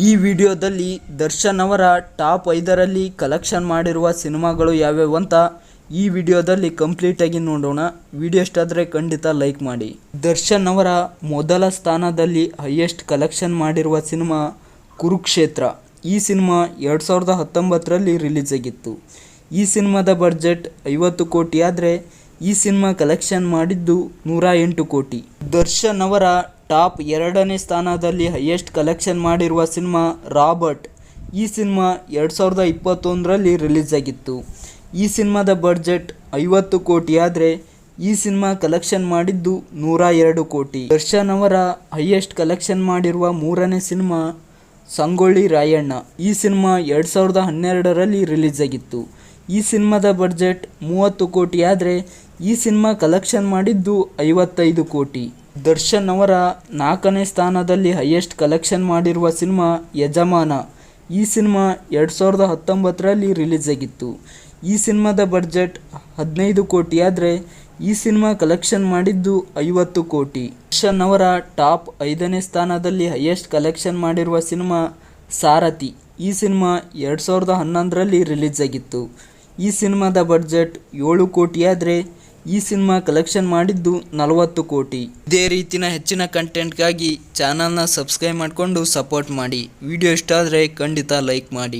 ಈ ವಿಡಿಯೋದಲ್ಲಿ ದರ್ಶನ್ ಅವರ ಟಾಪ್ 5ರಲ್ಲಿ ಕಲೆಕ್ಷನ್ ಮಾಡಿರುವ ಸಿನಿಮಾಗಳು ಯಾವ್ಯಾವು ಅಂತ ಈ ವಿಡಿಯೋದಲ್ಲಿ ಕಂಪ್ಲೀಟಾಗಿ ನೋಡೋಣ. ವಿಡಿಯೋ ಇಷ್ಟ ಆದರೆ ಖಂಡಿತ ಲೈಕ್ ಮಾಡಿ. ದರ್ಶನ್ ಅವರ ಮೊದಲ ಸ್ಥಾನದಲ್ಲಿ ಹೈಯೆಸ್ಟ್ ಕಲೆಕ್ಷನ್ ಮಾಡಿರುವ ಸಿನಿಮಾ ಕುರುಕ್ಷೇತ್ರ. ಈ ಸಿನಿಮಾ 2019ರಲ್ಲಿ ರಿಲೀಸ್ ಆಗಿತ್ತು. ಈ ಸಿನಿಮಾದ ಬಡ್ಜೆಟ್ 50 ಕೋಟಿ ಆದರೆ ಈ ಸಿನಿಮಾ ಕಲೆಕ್ಷನ್ ಮಾಡಿದ್ದು 108 ಕೋಟಿ. ದರ್ಶನ್ ಅವರ ಟಾಪ್ 2ನೇ ಸ್ಥಾನದಲ್ಲಿ ಹೈಯೆಸ್ಟ್ ಕಲೆಕ್ಷನ್ ಮಾಡಿರುವ ಸಿನಿಮಾ ರಾಬರ್ಟ್. ಈ ಸಿನಿಮಾ 2021ರಲ್ಲಿ ರಿಲೀಸ್ ಆಗಿತ್ತು. ಈ ಸಿನಿಮಾದ ಬಡ್ಜೆಟ್ 50 ಕೋಟಿ ಆದರೆ ಈ ಸಿನಿಮಾ ಕಲೆಕ್ಷನ್ ಮಾಡಿದ್ದು 102 ಕೋಟಿ. ದರ್ಶನ್ ಅವರ ಹೈಯೆಸ್ಟ್ ಕಲೆಕ್ಷನ್ ಮಾಡಿರುವ 3ನೇ ಸಿನಿಮಾ ಸಂಗೊಳ್ಳಿ ರಾಯಣ್ಣ. ಈ ಸಿನಿಮಾ 2012ರಲ್ಲಿ ರಿಲೀಸ್ ಆಗಿತ್ತು. ಈ ಸಿನಿಮಾದ ಬಡ್ಜೆಟ್ 30 ಕೋಟಿ ಆದರೆ ಈ ಸಿನಿಮಾ ಕಲೆಕ್ಷನ್ ಮಾಡಿದ್ದು 55 ಕೋಟಿ. ದರ್ಶನ್ ಅವರ 4ನೇ ಸ್ಥಾನದಲ್ಲಿ ಹೈಯೆಸ್ಟ್ ಕಲೆಕ್ಷನ್ ಮಾಡಿರುವ ಸಿನಿಮಾ ಯಜಮಾನ. ಈ ಸಿನಿಮಾ 2019ರಲ್ಲಿ ರಿಲೀಸ್ ಆಗಿತ್ತು. ಈ ಸಿನಿಮಾದ ಬಡ್ಜೆಟ್ 15 ಕೋಟಿ ಆದರೆ ಈ ಸಿನಿಮಾ ಕಲೆಕ್ಷನ್ ಮಾಡಿದ್ದು 50 ಕೋಟಿ. ದರ್ಶನ್ ಅವರ ಟಾಪ್ 5ನೇ ಸ್ಥಾನದಲ್ಲಿ ಹೈಯೆಸ್ಟ್ ಕಲೆಕ್ಷನ್ ಮಾಡಿರುವ ಸಿನಿಮಾ ಸಾರಥಿ. ಈ ಸಿನಿಮಾ 2011ರಲ್ಲಿ ರಿಲೀಸ್ ಆಗಿತ್ತು. ಈ ಸಿನಿಮಾದ ಬಡ್ಜೆಟ್ 7 ಕೋಟಿ ಆದರೆ ಈ ಸಿನಿಮಾ ಕಲೆಕ್ಷನ್ ಮಾಡಿದ್ದು 40 ಕೋಟಿ. ಇದೇ ರೀತಿಯ ಹೆಚ್ಚಿನ ಕಂಟೆಂಟ್ಗಾಗಿ ಚಾನಲ್ನ ಸಬ್ಸ್ಕ್ರೈಬ್ ಮಾಡಿಕೊಂಡು ಸಪೋರ್ಟ್ ಮಾಡಿ. ವಿಡಿಯೋ ಇಷ್ಟ ಆದರೆ ಖಂಡಿತ ಲೈಕ್ ಮಾಡಿ.